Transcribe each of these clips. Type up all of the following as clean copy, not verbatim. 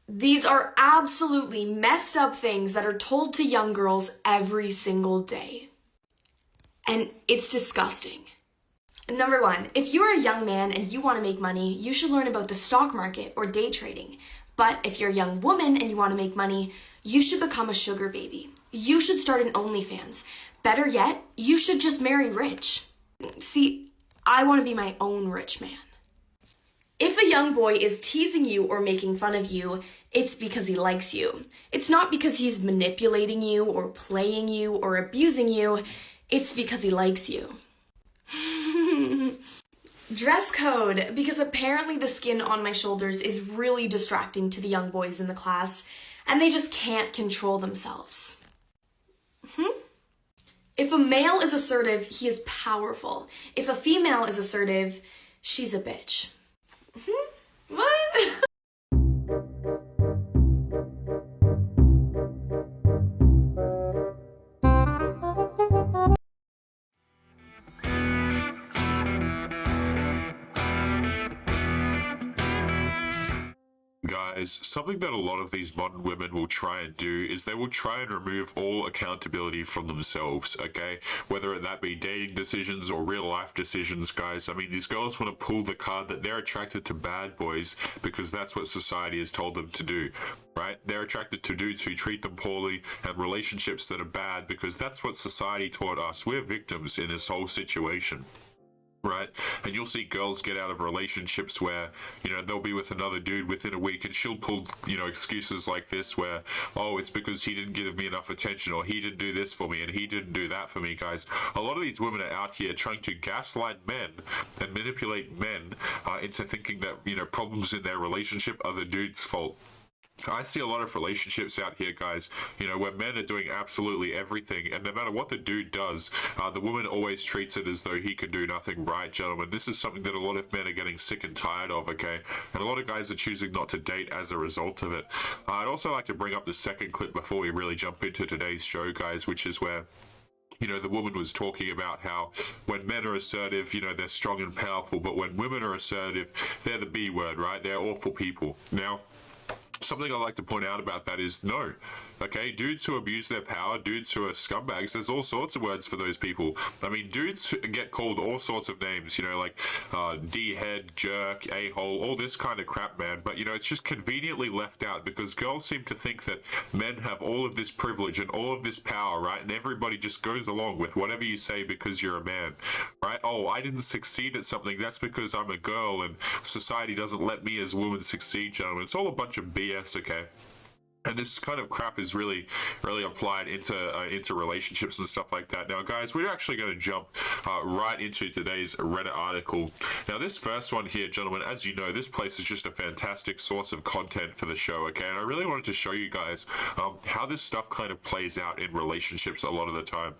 These are absolutely messed up things that are told to young girls every single day. And it's disgusting. Number one, if you're a young man and you want to make money, you should learn about the stock market or day trading. But if you're a young woman and you want to make money, you should become a sugar baby. You should start an OnlyFans. Better yet, you should just marry rich. See, I want to be my own rich man. If a young boy is teasing you or making fun of you, it's because he likes you. It's not because he's manipulating you or playing you or abusing you. It's because he likes you. Dress code, because apparently the skin on my shoulders is really distracting to the young boys in the class, and they just can't control themselves. If a male is assertive, he is powerful. If a female is assertive, she's a bitch. What? Guys, something that a lot of these modern women will try and do is they will try and remove all accountability from themselves, okay? Whether that be dating decisions or real life decisions, guys. I mean, these girls want to pull the card that they're attracted to bad boys because that's what society has told them to do, right? They're attracted to dudes who treat them poorly and relationships that are bad because that's what society taught us. We're victims in this whole situation. Right? And you'll see girls get out of relationships where, you know, they'll be with another dude within a week and she'll pull, you know, excuses like this where, oh, it's because he didn't give me enough attention or he didn't do this for me and he didn't do that for me, guys. A lot of these women are out here trying to gaslight men and manipulate men into thinking that, you know, problems in their relationship are the dude's fault. I see a lot of relationships out here, guys, you know, where men are doing absolutely everything, and no matter what the dude does, the woman always treats it as though he can do nothing right, gentlemen. This is something that a lot of men are getting sick and tired of, okay? And a lot of guys are choosing not to date as a result of it. I'd also like to bring up the second clip before we really jump into today's show, guys, which is where, you know, the woman was talking about how when men are assertive, you know, they're strong and powerful, but when women are assertive, they're the B word, right? They're awful people. Now, something I like to point out about that is no, okay? Dudes who abuse their power, dudes who are scumbags, there's all sorts of words for those people. I mean, dudes get called all sorts of names, you know, like D-head, jerk, a-hole, all this kind of crap, man. But, you know, it's just conveniently left out because girls seem to think that men have all of this privilege and all of this power, right? And everybody just goes along with whatever you say because you're a man, right? Oh, I didn't succeed at something. That's because I'm a girl and society doesn't let me as a woman succeed, gentlemen. It's all a bunch of BS, okay? And this kind of crap is really applied into relationships and stuff like that. Now, guys, we're actually going to jump right into today's Reddit article. Now, this first one here, gentlemen, as you know, this place is just a fantastic source of content for the show, okay? And I really wanted to show you guys how this stuff kind of plays out in relationships a lot of the time.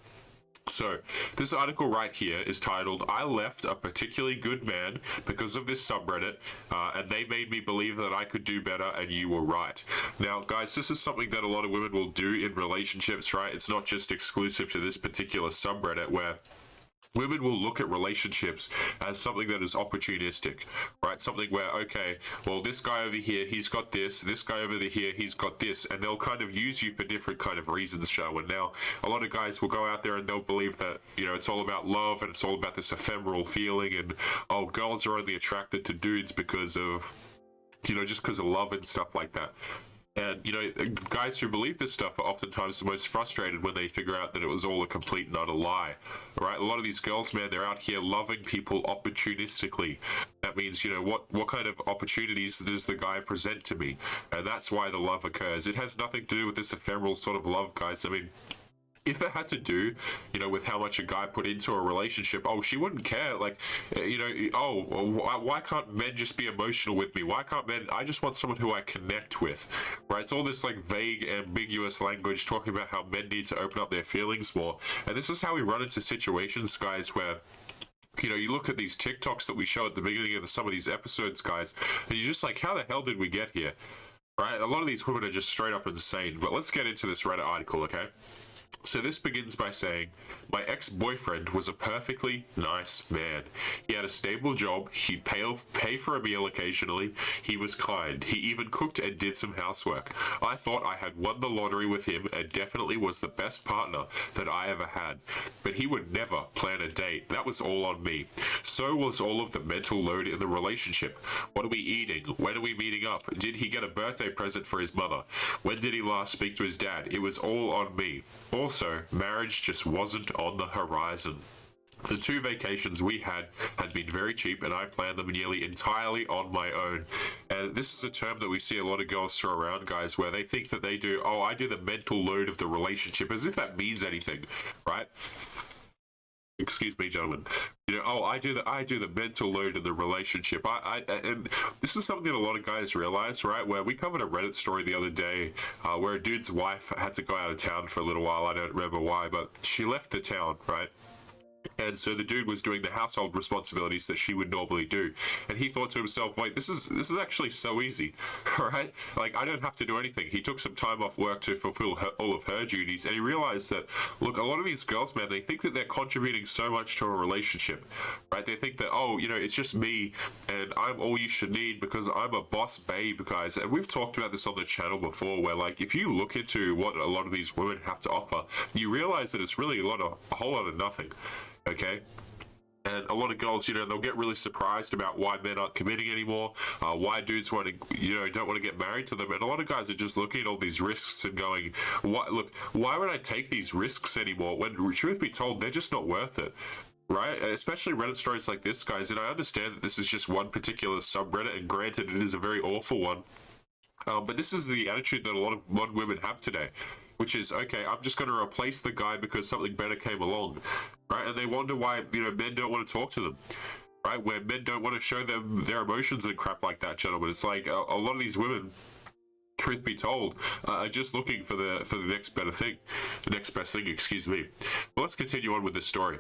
So, this article right here is titled, I left a particularly good man because of this subreddit, and they made me believe that I could do better and you were right. Now, guys, this is something that a lot of women will do in relationships, right? It's not just exclusive to this particular subreddit where women will look at relationships as something that is opportunistic, right? Something where, okay, well, this guy over here, he's got this guy over here, he's got this, and they'll kind of use you for different kind of reasons, Joe. And now, a lot of guys will go out there and they'll believe that, you know, it's all about love and it's all about this ephemeral feeling and, oh, girls are only attracted to dudes because of, you know, just because of love and stuff like that. And, you know, guys who believe this stuff are oftentimes the most frustrated when they figure out that it was all a complete and utter lie, right? A lot of these girls, man, they're out here loving people opportunistically. That means, you know, what kind of opportunities does the guy present to me? And that's why the love occurs. It has nothing to do with this ephemeral sort of love, guys. I mean, if it had to do, you know, with how much a guy put into a relationship, oh, she wouldn't care. Like, you know, oh, why can't men just be emotional with me? Why can't men, I just want someone who I connect with, right? It's all this like vague, ambiguous language talking about how men need to open up their feelings more. And this is how we run into situations, guys, where, you know, you look at these TikToks that we show at the beginning of some of these episodes, guys, and you're just like, how the hell did we get here? Right? A lot of these women are just straight up insane. But let's get into this Reddit article, okay? So this begins by saying, my ex-boyfriend was a perfectly nice man. He had a stable job, he'd pay for a meal occasionally, he was kind, he even cooked and did some housework. I thought I had won the lottery with him and definitely was the best partner that I ever had. But he would never plan a date, that was all on me. So was all of the mental load in the relationship. What are we eating? When are we meeting up? Did he get a birthday present for his mother? When did he last speak to his dad? It was all on me. Also, marriage just wasn't on the horizon. The 2 vacations we had been very cheap, and I planned them nearly entirely on my own. And this is a term that we see a lot of girls throw around, guys, where they think that they do, oh, I do the mental load of the relationship, as if that means anything, right? Excuse me, gentlemen. You know, oh, I do the mental load in the relationship. And this is something that a lot of guys realize, right? Where we covered a Reddit story the other day, where a dude's wife had to go out of town for a little while. I don't remember why, but she left the town, right? And so the dude was doing the household responsibilities that she would normally do, and he thought to himself, wait, this is actually so easy. All right, like I don't have to do anything. He took some time off work to fulfill all of her duties, and he realized that, look, a lot of these girls, man, they think that they're contributing so much to a relationship, right? They think that, oh, you know, it's just me and I'm all you should need because I'm a boss babe, guys. And we've talked about this on the channel before, where like if you look into what a lot of these women have to offer, you realize that it's really a whole lot of nothing. Okay, and a lot of girls, you know, they'll get really surprised about why men aren't committing anymore, why dudes want to, you know, don't want to get married to them. And a lot of guys are just looking at all these risks and going, why would I take these risks anymore? When truth be told, they're just not worth it. Right? Especially Reddit stories like this, guys. And I understand that this is just one particular subreddit, and granted, it is a very awful one. But this is the attitude that a lot of modern women have today, which is, okay, I'm just going to replace the guy because something better came along, right? And they wonder why, you know, men don't want to talk to them, right? Where men don't want to show them their emotions and crap like that, gentlemen. It's like a lot of these women, truth be told, are just looking for the next best thing, excuse me. But let's continue on with this story.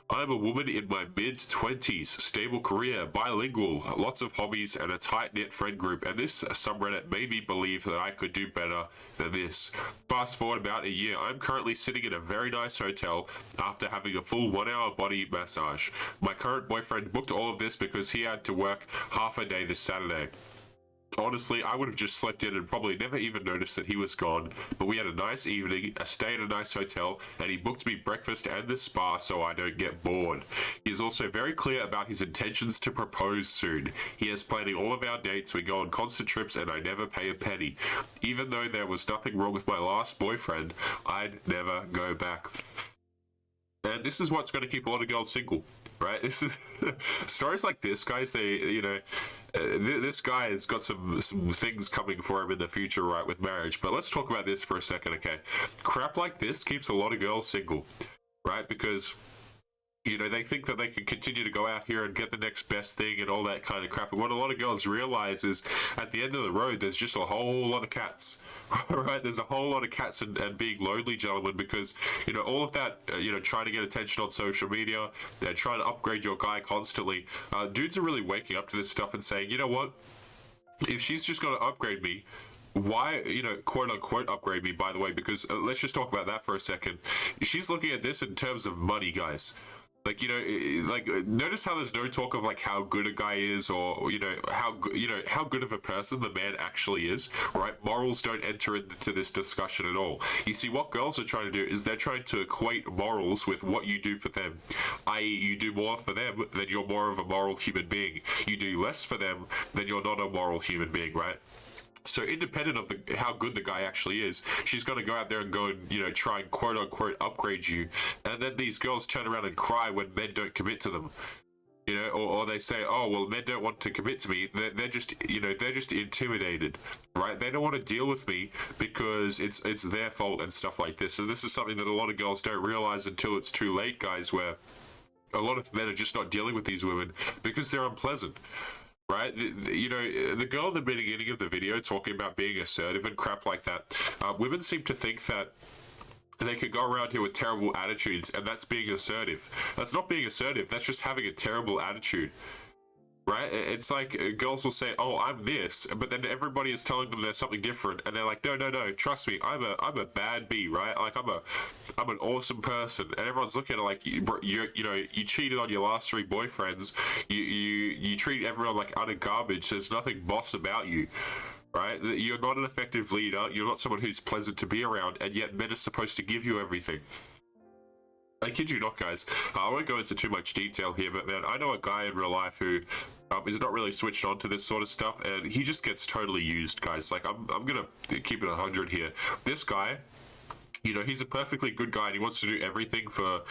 I'm a woman in my mid-20s, stable career, bilingual, lots of hobbies, and a tight-knit friend group, and this subreddit made me believe that I could do better than this. Fast forward about a year, I'm currently sitting in a very nice hotel after having a full 1-hour body massage. My current boyfriend booked all of this because he had to work half a day this Saturday. Honestly, I would have just slept in and probably never even noticed that he was gone, but we had a nice evening, a stay in a nice hotel, and he booked me breakfast and the spa so I don't get bored. He's also very clear about his intentions to propose soon. He is planning all of our dates, we go on constant trips, and I never pay a penny. Even though there was nothing wrong with my last boyfriend, I'd never go back. And this is what's going to keep a lot of girls single, right? This is stories like this, guys. They, you know, this guy has got some things coming for him in the future, right, with marriage. But let's talk about this for a second, okay? Crap like this keeps a lot of girls single, right? Because, you know, they think that they can continue to go out here and get the next best thing and all that kind of crap. And what a lot of girls realize is at the end of the road, there's just a whole lot of cats, right? There's a whole lot of cats and being lonely, gentlemen, because, you know, all of that, you know, trying to get attention on social media, they're trying to upgrade your guy constantly. Dudes are really waking up to this stuff and saying, you know what? If she's just going to upgrade me, why, you know, quote unquote upgrade me, by the way, because let's just talk about that for a second. She's looking at this in terms of money, guys. Like, you know, like, notice how there's no talk of like how good a guy is, or you know how good of a person the man actually is, right? Morals don't enter into this discussion at all. You see, what girls are trying to do is they're trying to equate morals with what you do for them, i.e., you do more for them, then you're more of a moral human being. You do less for them, then you're not a moral human being, right? So independent of how good the guy actually is, she's going to go out there and go and, you know, try and quote unquote upgrade you. And then these girls turn around and cry when men don't commit to them. You know, or they say, oh, well, men don't want to commit to me. They're just, you know, they're just intimidated, right? They don't want to deal with me because it's their fault and stuff like this. And this is something that a lot of girls don't realize until it's too late, guys, where a lot of men are just not dealing with these women because they're unpleasant. Right? You know, the girl in the beginning of the video talking about being assertive and crap like that, women seem to think that they can go around here with terrible attitudes and that's being assertive. That's not being assertive, that's just having a terrible attitude. right? It's like girls will say, "Oh, I'm this," but then everybody is telling them they're something different, and they're like, "No, no, no, trust me, I'm a bad bee, right? Like I'm an awesome person," and everyone's looking at it like, you know, you cheated on your last 3 boyfriends, you treat everyone like utter garbage. There's nothing boss about you. Right? You're not an effective leader. You're not someone who's pleasant to be around, and yet men are supposed to give you everything. I kid you not, guys. I won't go into too much detail here, but man, I know a guy in real life who is not really switched on to this sort of stuff, and he just gets totally used, guys. Like, I'm gonna keep it 100 here. This guy, you know, he's a perfectly good guy, and he wants to do everything for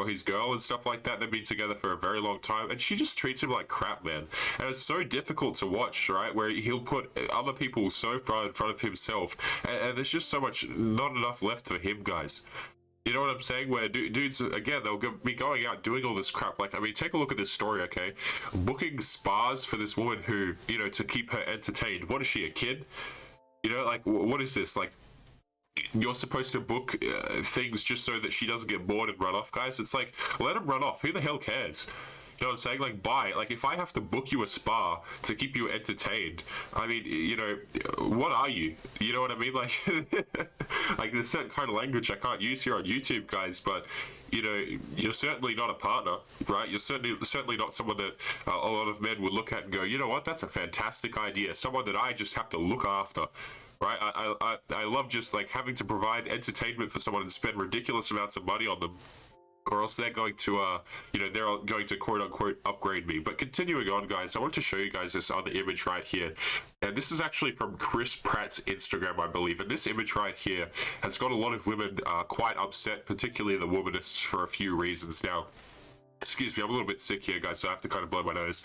his girl and stuff like that. They've been together for a very long time, and she just treats him like crap, man. And it's so difficult to watch, right? Where he'll put other people so far in front of himself, and there's just so much, not enough left for him, guys. You know what I'm saying? Where dudes, again, they'll be going out doing all this crap. Like, I mean, take a look at this story, okay? Booking spas for this woman who, you know, to keep her entertained. What is she, a kid? You know, like, what is this? Like, you're supposed to book things just so that she doesn't get bored and run off, guys. It's like, let him run off. Who the hell cares? You know what I'm saying? Like, like, if I have to book you a spa to keep you entertained, I mean, you know, what are you? You know what I mean? Like, like, there's certain kind of language I can't use here on YouTube, guys, but, you know, you're certainly not a partner, right? You're certainly not someone that a lot of men would look at and go, you know what, that's a fantastic idea. Someone that I just have to look after. Right, I love just like having to provide entertainment for someone and spend ridiculous amounts of money on them, or else they're going to, you know, they're going to quote unquote upgrade me. But continuing on, guys, I want to show you guys this other image right here, and this is actually from Chris Pratt's Instagram, I believe. And this image right here has got a lot of women quite upset, particularly the womanists, for a few reasons. Now, excuse me, I'm a little bit sick here, guys, so I have to kind of blow my nose.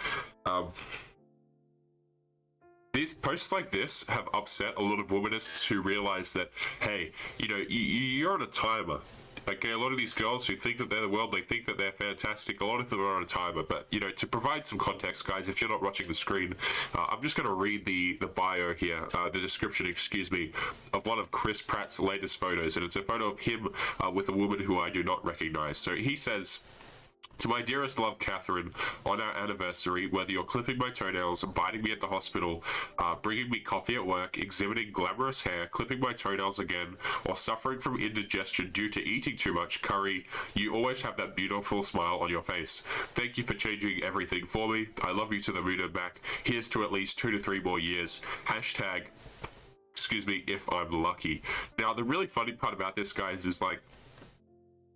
These posts like this have upset a lot of womanists who realize that, hey, you know, you're on a timer. Okay, a lot of these girls who think that they're the world, they think that they're fantastic. A lot of them are on a timer. But, you know, to provide some context, guys, if you're not watching the screen, I'm just going to read the bio here, the description, excuse me, of one of Chris Pratt's latest photos. And it's a photo of him with a woman who I do not recognize. So he says, "To my dearest love, Catherine, on our anniversary, whether you're clipping my toenails, biting me at the hospital, bringing me coffee at work, exhibiting glamorous hair, clipping my toenails again, or suffering from indigestion due to eating too much curry, you always have that beautiful smile on your face. Thank you for changing everything for me. I love you to the moon and back. Here's to at least 2 to 3 more years. Hashtag, excuse me, if I'm lucky." Now, the really funny part about this, guys, is like,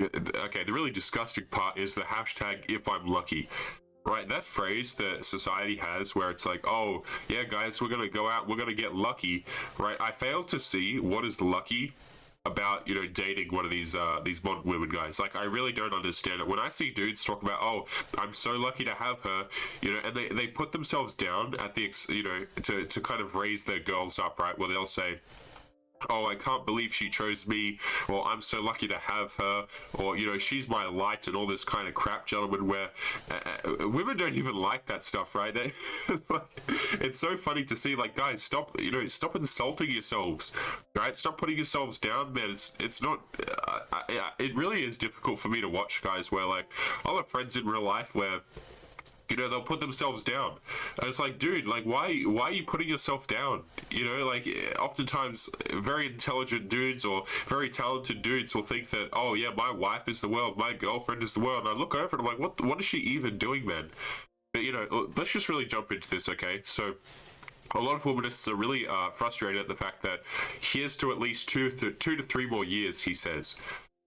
okay, the really disgusting part is the hashtag if I'm lucky, right? That phrase that society has where it's like, oh yeah, guys, we're gonna go out, we're gonna get lucky, right? I fail to see what is lucky about, you know, dating one of these modern women, guys. Like, I really don't understand it. When I see dudes talk about, oh, I'm so lucky to have her, you know, and they put themselves down at the, you know, to kind of raise their girls up, right? Where they'll say, oh, I can't believe she chose me, or I'm so lucky to have her, or, you know, she's my light, and all this kind of crap, gentlemen, where women don't even like that stuff, right? It's so funny to see, like, guys, stop, you know, stop insulting yourselves, right? Stop putting yourselves down, man. It's not, it really is difficult for me to watch, guys, where, like, I'll have friends in real life where, you know, they'll put themselves down, and it's like, dude, like, why are you putting yourself down? You know, like, oftentimes very intelligent dudes or very talented dudes will think that, oh yeah, my wife is the world, my girlfriend is the world, and I look over and I'm like, what is she even doing, man? But, you know, let's just really jump into this, okay? So a lot of womanists are really frustrated at the fact that here's to at least 2 to 3 more years, he says,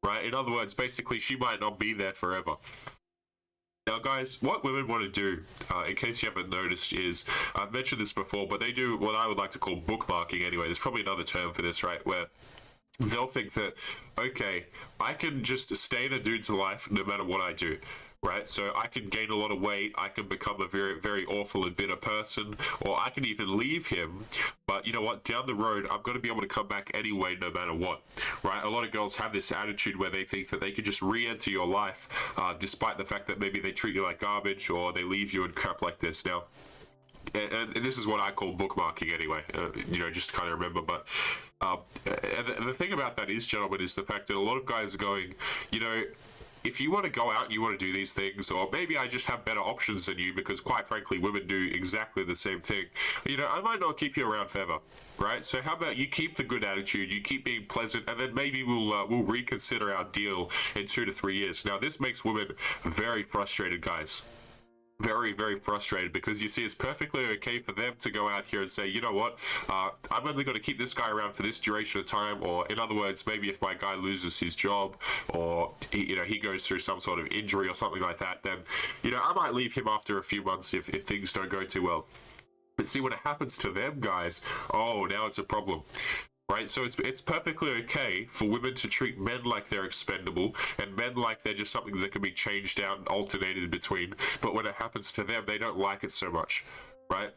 right? In other words, basically, she might not be there forever. Now, guys, what women want to do, in case you haven't noticed, is, I've mentioned this before, but they do what I would like to call bookmarking anyway. There's probably another term for this, right? Where they'll think that, okay, I can just stay in a dude's life no matter what I do, right? So I can gain a lot of weight, I can become a very, very awful and bitter person, or I can even leave him, but you know what, down the road, I'm going to be able to come back anyway, no matter what, right? A lot of girls have this attitude where they think that they can just re-enter your life, despite the fact that maybe they treat you like garbage, or they leave you and crap like this. Now, and this is what I call bookmarking anyway, you know, just to kind of remember. But and the thing about that is, gentlemen, is the fact that a lot of guys are going, you know, if you want to go out and you want to do these things, or maybe I just have better options than you, because quite frankly, women do exactly the same thing, you know, I might not keep you around forever, right? So how about you keep the good attitude, you keep being pleasant, and then maybe we'll reconsider our deal in 2 to 3 years. Now, this makes women very frustrated, guys. Very, very frustrated, because you see, it's perfectly okay for them to go out here and say, you know what, I'm only going to keep this guy around for this duration of time, or in other words, maybe if my guy loses his job, or he goes through some sort of injury or something like that, then I might leave him after a few months if things don't go too well. But see, when it happens to them, guys, oh, now it's a problem. Right, so it's perfectly okay for women to treat men like they're expendable, and men like they're just something that can be changed out and alternated between. But when it happens to them, they don't like it so much, right?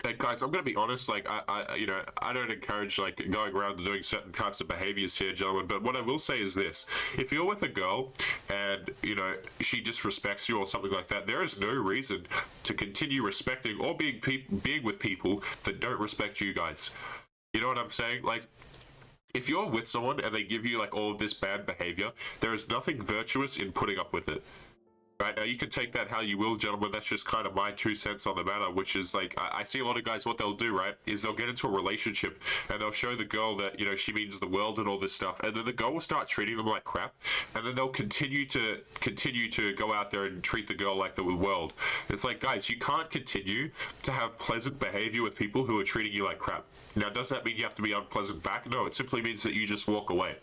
And guys, I'm gonna be honest. Like, I don't encourage like going around and doing certain types of behaviors here, gentlemen. But what I will say is this: if you're with a girl and she disrespects you or something like that, there is no reason to continue respecting or being with people that don't respect you guys. You know what I'm saying? Like, if you're with someone and they give you like all of this bad behavior, there is nothing virtuous in putting up with it. Right, now you can take that how you will, gentlemen. That's just kind of my 2 cents on the matter, which is like, I see a lot of guys, what they'll do, right, is they'll get into a relationship and they'll show the girl that, she means the world and all this stuff, and then the girl will start treating them like crap, and then they'll continue to go out there and treat the girl like the world. It's like, guys, you can't continue to have pleasant behavior with people who are treating you like crap. Now, does that mean you have to be unpleasant back? No, it simply means that you just walk away.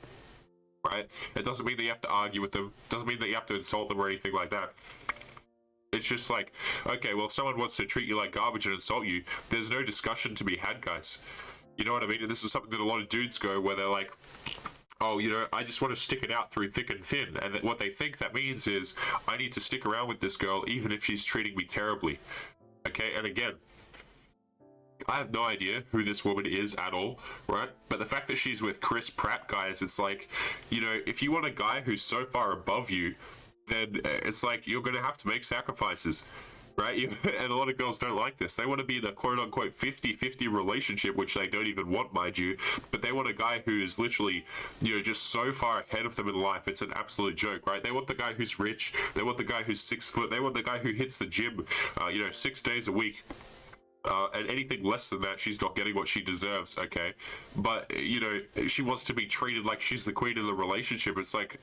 Right? It doesn't mean that you have to argue with them. It doesn't mean that you have to insult them or anything like that. It's just like, okay, well, if someone wants to treat you like garbage and insult you, there's no discussion to be had, guys. You know what I mean? And this is something that a lot of dudes go where they're like, oh, I just want to stick it out through thick and thin. And what they think that means is, I need to stick around with this girl even if she's treating me terribly. Okay? And again, I have no idea who this woman is at all, right? But the fact that she's with Chris Pratt, guys, it's like, if you want a guy who's so far above you, then it's like you're going to have to make sacrifices, right? And a lot of girls don't like this. They want to be in a quote-unquote 50-50 relationship, which they don't even want, mind you, but they want a guy who is literally, just so far ahead of them in life. It's an absolute joke, right? They want the guy who's rich. They want the guy who's 6 foot. They want the guy who hits the gym, 6 days a week. And anything less than that, she's not getting what she deserves, okay? But, she wants to be treated like she's the queen of the relationship. It's like,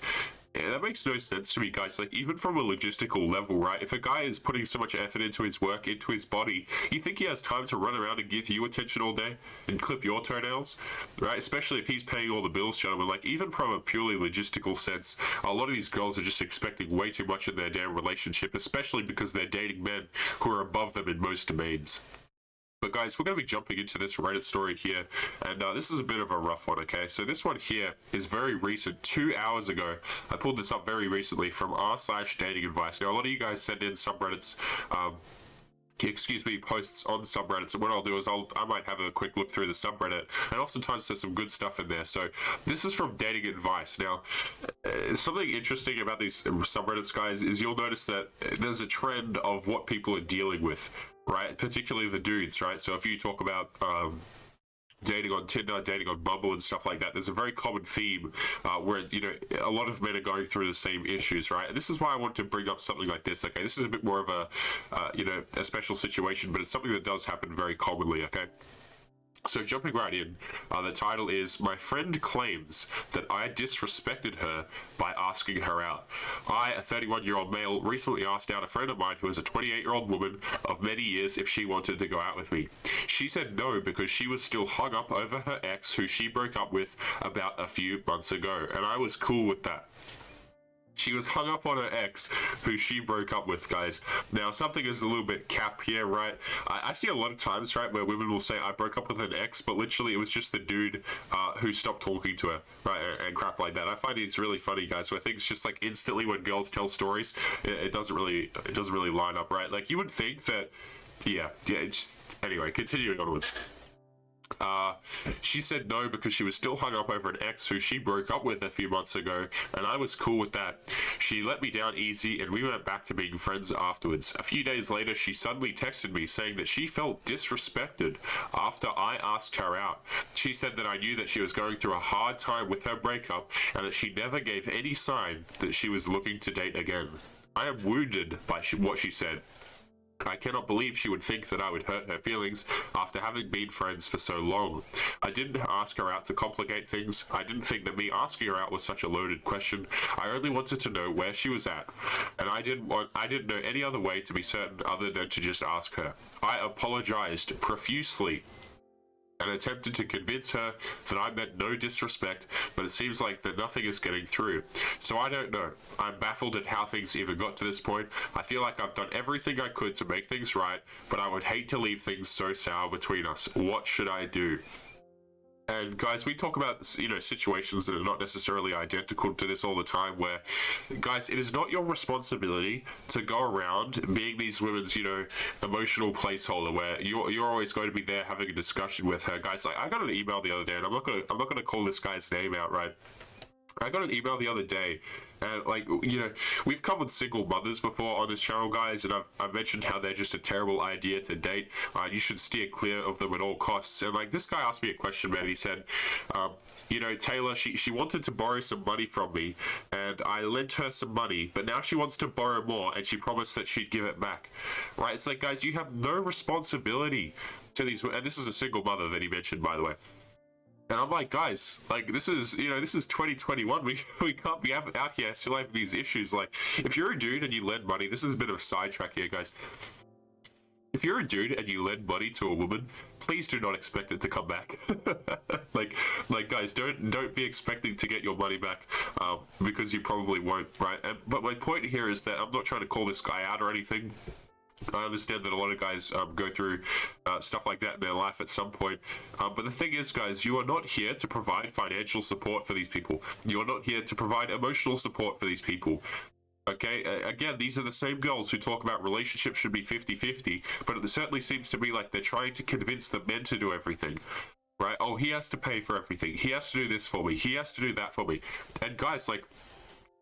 that makes no sense to me, guys. Like, even from a logistical level, right? If a guy is putting so much effort into his work, into his body, you think he has time to run around and give you attention all day and clip your toenails, right? Especially if he's paying all the bills, gentlemen. Like, even from a purely logistical sense, a lot of these girls are just expecting way too much in their damn relationship, especially because they're dating men who are above them in most domains. But guys, we're going to be jumping into this Reddit story here, and this is a bit of a rough one, okay? So this one here is very recent, 2 hours ago. I pulled this up very recently from r/dating advice. Now, a lot of you guys send in subreddits, posts on subreddits, and what I'll do is I might have a quick look through the subreddit, and oftentimes there's some good stuff in there. So this is from dating advice. Now, something interesting about these subreddits, guys, is you'll notice that there's a trend of what people are dealing with, right? Particularly the dudes, right? So if you talk about dating on Tinder, dating on Bumble and stuff like that, there's a very common theme where, a lot of men are going through the same issues, right? And this is why I want to bring up something like this, okay? This is a bit more of a special situation, but it's something that does happen very commonly, okay? So jumping right in, the title is, "My friend claims that I disrespected her by asking her out. I, a 31-year-old male, recently asked out a friend of mine who is a 28-year-old woman of many years if she wanted to go out with me. She said no because she was still hung up over her ex who she broke up with about a few months ago, and I was cool with that." She was hung up on her ex, who she broke up with, guys. Now, something is a little bit cap here, right? I see a lot of times, right, where women will say, I broke up with an ex, but literally it was just the dude who stopped talking to her, right, and crap like that. I find it's really funny, guys, where things just, like, instantly when girls tell stories, it doesn't really line up, right? Like, you would think that, yeah, anyway, continuing onwards. She said no because she was still hung up over an ex who she broke up with a few months ago, and I was cool with that. She let me down easy, and we went back to being friends afterwards. A few days later, she suddenly texted me saying that she felt disrespected after I asked her out. She said that I knew that she was going through a hard time with her breakup, and that she never gave any sign that she was looking to date again. I am wounded by what she said. I cannot believe she would think that I would hurt her feelings after having been friends for so long. I didn't ask her out to complicate things. I didn't think that me asking her out was such a loaded question. I only wanted to know where she was at, and I didn't know any other way to be certain other than to just ask her. I apologized profusely and attempted to convince her that I meant no disrespect, but it seems like that nothing is getting through. So I don't know. I'm baffled at how things even got to this point. I feel like I've done everything I could to make things right, but I would hate to leave things so sour between us. What should I do? And guys, we talk about, situations that are not necessarily identical to this all the time, where, guys, it is not your responsibility to go around being these women's, emotional placeholder, where you're always going to be there having a discussion with her. Guys, like, I got an email the other day, and I'm not gonna call this guy's name out, right? I got an email the other day, and we've covered single mothers before on this channel, guys, and I've mentioned how they're just a terrible idea to date. You should steer clear of them at all costs. And this guy asked me a question, man. He said, Taylor, she wanted to borrow some money from me, and I lent her some money, but now she wants to borrow more, and she promised that she'd give it back. Right? It's like, guys, you have no responsibility to these, and this is a single mother that he mentioned, by the way. And I'm like, guys, this is 2021. We can't be out here still having these issues. Like, if you're a dude and you lend money, this is a bit of a sidetrack here, guys. If you're a dude and you lend money to a woman, please do not expect it to come back. like guys, don't be expecting to get your money back, because you probably won't, right? But my point here is that I'm not trying to call this guy out or anything. I understand that a lot of guys go through stuff like that in their life at some point. But the thing is, guys, you are not here to provide financial support for these people. You are not here to provide emotional support for these people. Okay, again, these are the same girls who talk about relationships should be 50-50, but it certainly seems to me like they're trying to convince the men to do everything. Right? Oh, he has to pay for everything. He has to do this for me. He has to do that for me. And guys,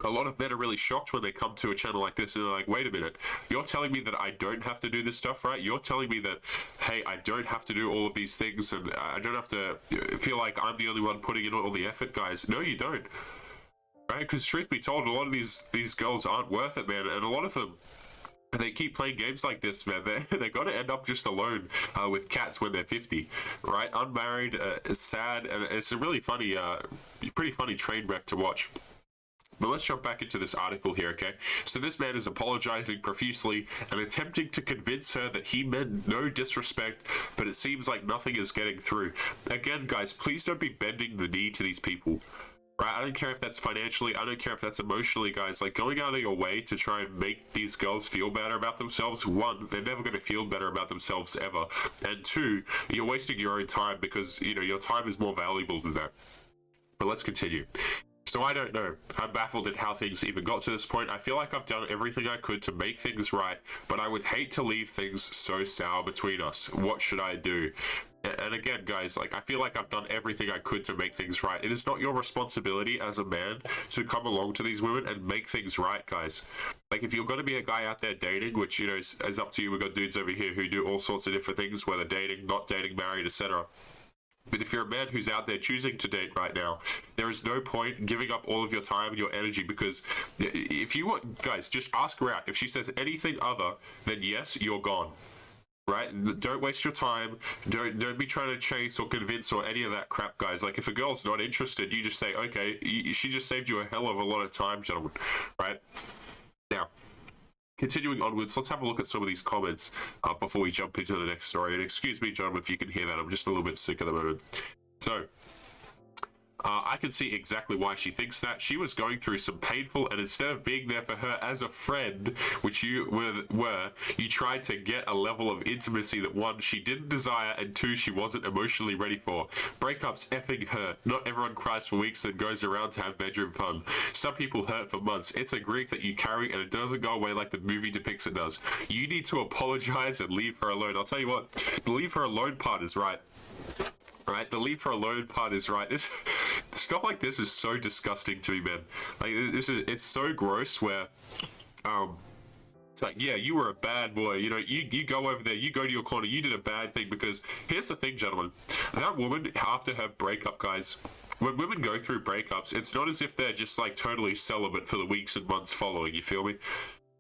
a lot of men are really shocked when they come to a channel like this and they're like, wait a minute, you're telling me that I don't have to do this stuff, right? You're telling me that, hey, I don't have to do all of these things and I don't have to feel like I'm the only one putting in all the effort, guys. No, you don't. Right? Because truth be told, a lot of these girls aren't worth it, man. And a lot of them, they keep playing games like this, man. They're going to end up just alone with cats when they're 50, right? Unmarried, sad, and it's a really funny, pretty funny train wreck to watch. But let's jump back into this article here, okay? So this man is apologizing profusely and attempting to convince her that he meant no disrespect, but it seems like nothing is getting through. Again, guys, please don't be bending the knee to these people. Right? I don't care if that's financially, I don't care if that's emotionally, guys. Like, going out of your way to try and make these girls feel better about themselves, one, they're never going to feel better about themselves ever. And two, you're wasting your own time because, your time is more valuable than that. But let's continue. So I don't know. I'm baffled at how things even got to this point. I feel like I've done everything I could to make things right, but I would hate to leave things so sour between us. What should I do? And again, guys, I feel like I've done everything I could to make things right. It is not your responsibility as a man to come along to these women and make things right, guys. If you're going to be a guy out there dating, which, is up to you. We've got dudes over here who do all sorts of different things, whether dating, not dating, married, etc. But if you're a man who's out there choosing to date right now, there is no point giving up all of your time and your energy, because if you want, guys, just ask her out. If she says anything other than yes, you're gone. Right? Don't waste your time. Don't be trying to chase or convince or any of that crap, guys. If a girl's not interested, you just say, okay, she just saved you a hell of a lot of time, gentlemen. Right? Now, continuing onwards, let's have a look at some of these comments before we jump into the next story. And excuse me, gentlemen, if you can hear that. I'm just a little bit sick at the moment. So, I can see exactly why she thinks that. She was going through some painful, and instead of being there for her as a friend, which you were, you tried to get a level of intimacy that, one, she didn't desire, and two, she wasn't emotionally ready for. Breakups effing hurt. Not everyone cries for weeks and goes around to have bedroom fun. Some people hurt for months. It's a grief that you carry, and it doesn't go away like the movie depicts it does. You need to apologize and leave her alone. I'll tell you what, the leave her alone part is right. right? The leave her alone part is right. This stuff like this is so disgusting to me, man. Like it's so gross where it's like, yeah, you were a bad boy. You know, you go over there, you go to your corner, you did a bad thing. Because here's the thing, gentlemen. That woman, after her breakup, guys, when women go through breakups, it's not as if they're just like totally celibate for the weeks and months following, you feel me?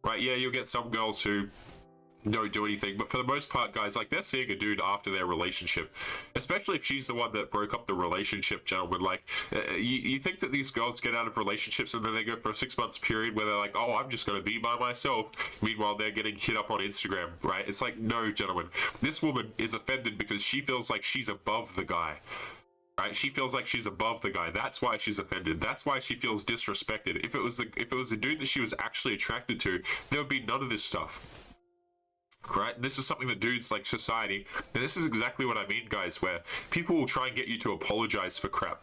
Right, yeah, you'll get some girls who don't do anything, but for the most part, guys, like, they're seeing a dude after their relationship, especially if she's the one that broke up the relationship, gentlemen. Like, you think that these girls get out of relationships and then they go for a 6 months period where they're like, oh, I'm just gonna be by myself, meanwhile they're getting hit up on Instagram, right? It's like, no, gentlemen, this woman is offended because she feels like she's above the guy. Right? She feels like she's above the guy. That's why she's offended. That's why she feels disrespected. If it was a dude that she was actually attracted to, there would be none of this stuff. Right? This is something that dudes like society, and this is exactly what I mean, guys, where people will try and get you to apologize for crap.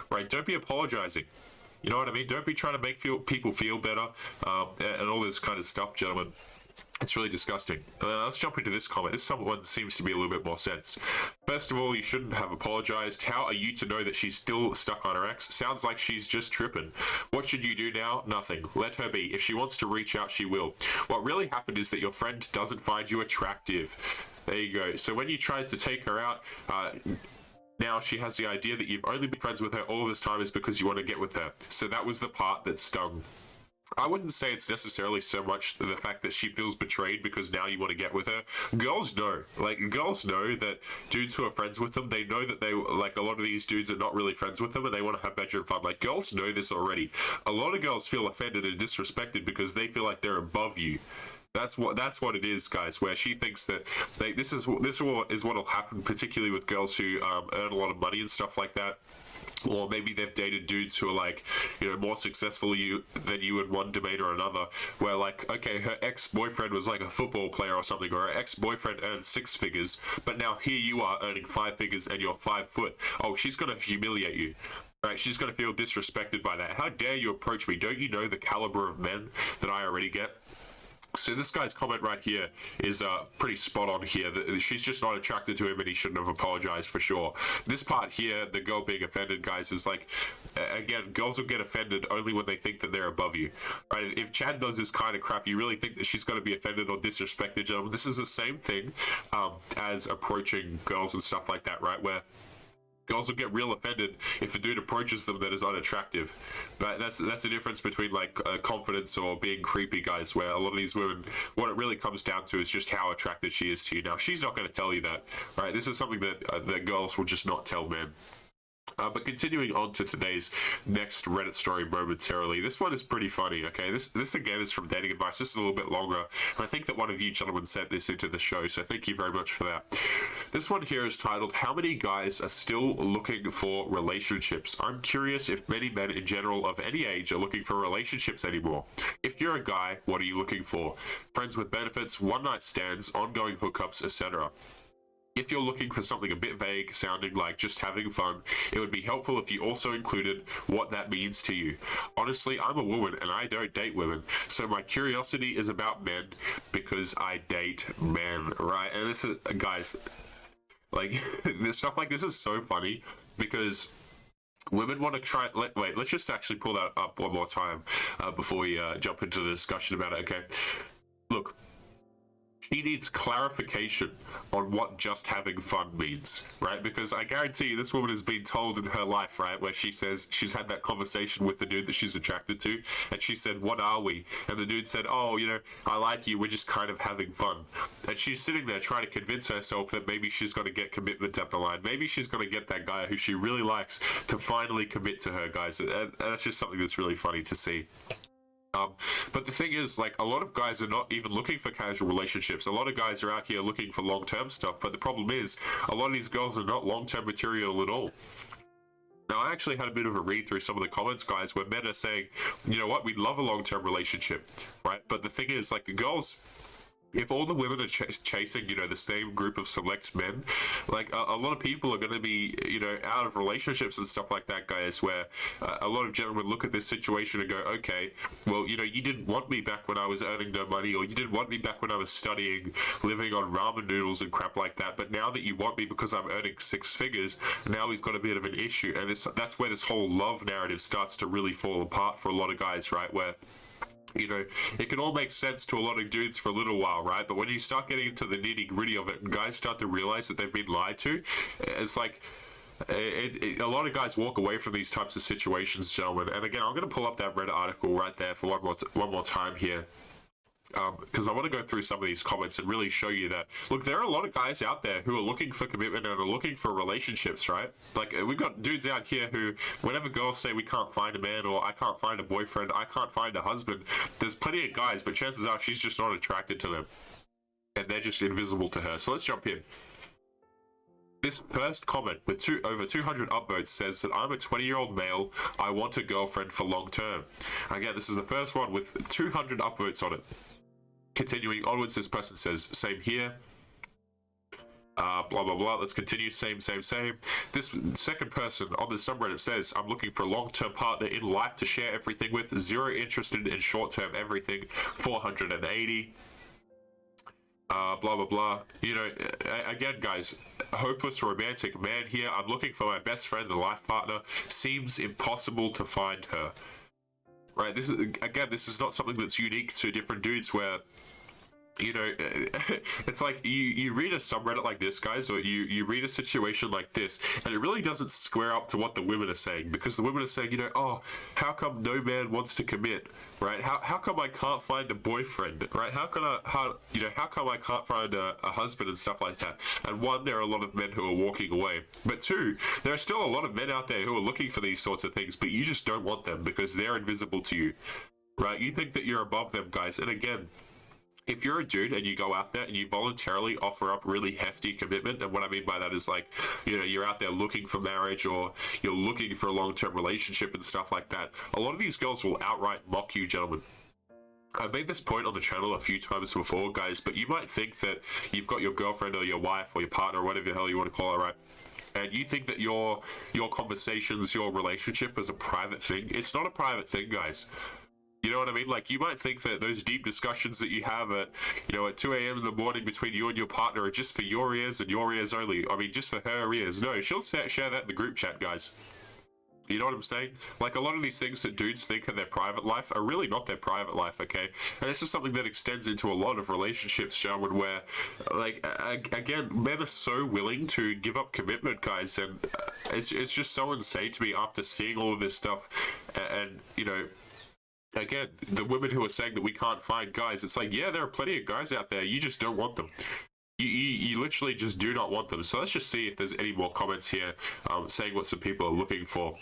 Right? Don't be apologizing. You know what I mean? Don't be trying to make people feel better, and all this kind of stuff, gentlemen. It's really disgusting. Let's jump into this comment. This one seems to be a little bit more sense. First of all, you shouldn't have apologized. How are you to know that she's still stuck on her ex? Sounds like she's just tripping. What should you do now? Nothing. Let her be. If she wants to reach out, she will. What really happened is that your friend doesn't find you attractive. There you go. So when you tried to take her out, now she has the idea that you've only been friends with her all this time is because you want to get with her. So that was the part that stung. I wouldn't say it's necessarily so much the fact that she feels betrayed because now you want to get with her. Girls know. Like, girls know that dudes who are friends with them, they know that like, a lot of these dudes are not really friends with them and they want to have bedroom fun. Like, girls know this already. A lot of girls feel offended and disrespected because they feel like they're above you. That's what it is, guys, where she thinks that this is what'll happen, particularly with girls who earn a lot of money and stuff like that. Or maybe they've dated dudes who are like, you know, more successful than you in one domain or another, where like, okay, her ex-boyfriend was like a football player or something, or her ex-boyfriend earned 6 figures, but now here you are earning 5 figures and you're 5 foot. Oh, she's gonna humiliate you. Right? She's gonna feel disrespected by that. How dare you approach me? Don't you know the caliber of men that I already get? So this guy's comment right here is pretty spot on here. She's just not attracted to him and he shouldn't have apologized for sure. This part here, the girl being offended, guys, is like, again, girls will get offended only when they think that they're above you. Right? If Chad does this kind of crap, you really think that she's going to be offended or disrespected, gentlemen. This is the same thing as approaching girls and stuff like that, right? Where girls will get real offended if a dude approaches them that is unattractive. But that's the difference between like confidence or being creepy, guys, where a lot of these women, what it really comes down to is just how attracted she is to you. Now, she's not going to tell you that, right? This is something that that girls will just not tell men. But continuing on to today's next Reddit story momentarily. This one is pretty funny, okay? This again is from Dating Advice. This is a little bit longer. And I think that one of you gentlemen sent this into the show, so thank you very much for that. This one here is titled, How Many Guys Are Still Looking for Relationships? I'm curious if many men in general of any age are looking for relationships anymore. If you're a guy, what are you looking for? Friends with benefits, one-night stands, ongoing hookups, etc. If you're looking for something a bit vague, sounding like just having fun, it would be helpful if you also included what that means to you. Honestly, I'm a woman and I don't date women, so my curiosity is about men because I date men, right? And this is, guys, like, this stuff like this is so funny because women want to try. Wait, let's just actually pull that up one more time before we jump into the discussion about it, okay? Look. She needs clarification on what just having fun means, right? Because I guarantee you this woman has been told in her life, right, where she says she's had that conversation with the dude that she's attracted to, and she said, what are we? And the dude said, oh, you know, I like you, we're just kind of having fun. And she's sitting there trying to convince herself that maybe she's going to get commitment down the line. Maybe she's going to get that guy who she really likes to finally commit to her, guys. And that's just something that's really funny to see. But the thing is, like, a lot of guys are not even looking for casual relationships. A lot of guys are out here looking for long-term stuff, but the problem is, a lot of these girls are not long-term material at all. Now, I actually had a bit of a read through some of the comments, guys, where men are saying, you know what, we'd love a long-term relationship, right? But the thing is, like, the girls if all the women are chasing, you know, the same group of select men, like a lot of people are going to be, you know, out of relationships and stuff like that, guys, where a lot of gentlemen look at this situation and go, okay, well, you know, you didn't want me back when I was earning no money, or you didn't want me back when I was studying, living on ramen noodles and crap like that, but now that you want me because I'm earning six figures, now we've got a bit of an issue. And that's where this whole love narrative starts to really fall apart for a lot of guys, right? Where, you know, it can all make sense to a lot of dudes for a little while, right? But when you start getting into the nitty gritty of it, and guys start to realize that they've been lied to, it's like a lot of guys walk away from these types of situations, gentlemen. And again, I'm going to pull up that Reddit article right there for one more time here. Because I want to go through some of these comments and really show you that, look, there are a lot of guys out there who are looking for commitment and are looking for relationships, right? Like, we've got dudes out here who, whenever girls say we can't find a man, or I can't find a boyfriend, I can't find a husband, there's plenty of guys, but chances are she's just not attracted to them. And they're just invisible to her. So let's jump in. This first comment with over 200 upvotes says that I'm a 20-year-old male. I want a girlfriend for long term. Again, this is the first one with 200 upvotes on it. Continuing onwards, this person says, same here. Blah, blah, blah. Let's continue. Same. This second person on the subreddit says, I'm looking for a long-term partner in life to share everything with. Zero interested in short-term everything. 480. Blah, blah, blah. You know, again, guys, hopeless romantic man here. I'm looking for my best friend and life partner. Seems impossible to find her. Right, this is not something that's unique to different dudes where, you know, it's like you read a subreddit like this, guys, or you read a situation like this, and it really doesn't square up to what the women are saying, because the women are saying, you know, oh, how come no man wants to commit, right? How come I can't find a boyfriend, right? How come I can't find a husband and stuff like that? And one, there are a lot of men who are walking away, but two, there are still a lot of men out there who are looking for these sorts of things, but you just don't want them because they're invisible to you, right? You think that you're above them, guys. And again, if you're a dude and you go out there and you voluntarily offer up really hefty commitment, and what I mean by that is, like, you know, you're out there looking for marriage, or you're looking for a long-term relationship and stuff like that, a lot of these girls will outright mock you, gentlemen. I've made this point on the channel a few times before, guys, but you might think that you've got your girlfriend or your wife or your partner, or whatever the hell you want to call her, right? And you think that your conversations, your relationship is a private thing. It's not a private thing, guys. You know what I mean? Like, you might think that those deep discussions that you have at, you know, at 2 a.m. in the morning between you and your partner are just for your ears and your ears only. I mean, just for her ears. No, she'll share that in the group chat, guys. You know what I'm saying? Like, a lot of these things that dudes think are their private life are really not their private life, okay? And this is something that extends into a lot of relationships, gentlemen, where, like, again, men are so willing to give up commitment, guys, and it's just so insane to me after seeing all of this stuff, and you know, again, the women who are saying that we can't find guys, it's like, yeah, there are plenty of guys out there, you just don't want them. You literally just do not want them. So let's just see if there's any more comments here saying what some people are looking for.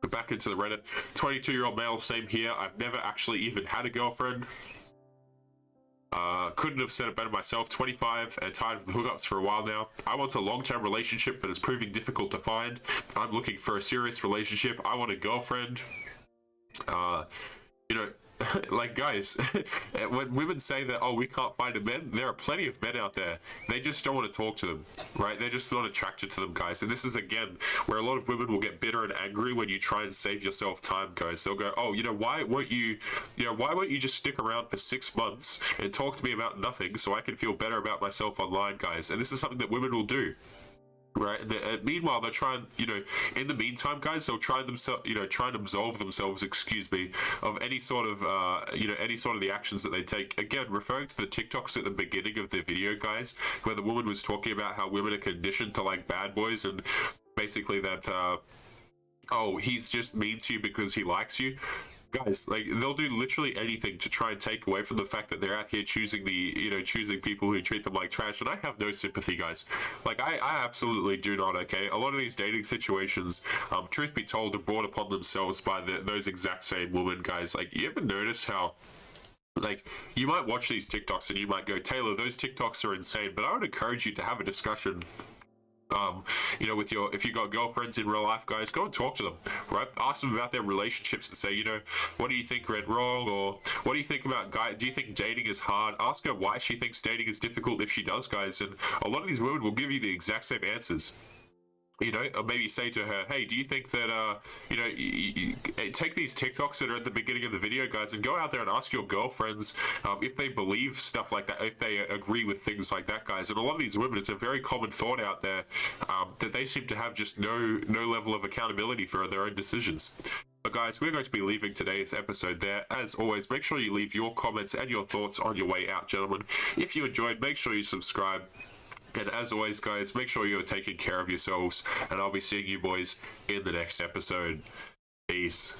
Back into the Reddit. 22-year-old male, same here. I've never actually even had a girlfriend. Couldn't have said it better myself. 25 and tired of the hookups for a while now. I want a long-term relationship, but it's proving difficult to find. I'm looking for a serious relationship. I want a girlfriend. You know, like, guys, when women say that, oh, we can't find a man, there are plenty of men out there. They just don't want to talk to them, right? They're just not attracted to them, guys. And this is, again, where a lot of women will get bitter and angry when you try and save yourself time, guys. They'll go, oh, you know, why won't you just stick around for 6 months and talk to me about nothing so I can feel better about myself online, guys? And this is something that women will do. Right, and meanwhile, they're trying, you know, in the meantime, guys, they'll try and absolve themselves, excuse me, of any sort of, any sort of the actions that they take. Again, referring to the TikToks at the beginning of the video, guys, where the woman was talking about how women are conditioned to like bad boys, and basically that, oh, he's just mean to you because he likes you. Guys, like, they'll do literally anything to try and take away from the fact that they're out here choosing people who treat them like trash, and I have no sympathy, guys. Like, I absolutely do not, okay? A lot of these dating situations, truth be told, are brought upon themselves by those exact same women, guys. Like, you ever notice how, like, you might watch these TikToks and you might go, Taylor, those TikToks are insane, but I would encourage you to have a discussion with if you got girlfriends in real life, guys, go and talk to them, right? Ask them about their relationships and say, what do you think went wrong, or what do you think about do you think dating is hard? Ask her why she thinks dating is difficult if she does, guys, and a lot of these women will give you the exact same answers. Or maybe say to her, hey, do you think that, take these TikToks that are at the beginning of the video, guys, and go out there and ask your girlfriends if they believe stuff like that, if they agree with things like that, guys. And a lot of these women, it's a very common thought out there that they seem to have just no level of accountability for their own decisions. But guys, we're going to be leaving today's episode there. As always, make sure you leave your comments and your thoughts on your way out, gentlemen. If you enjoyed, make sure you subscribe. And as always, guys, make sure you're taking care of yourselves, and I'll be seeing you boys in the next episode. Peace.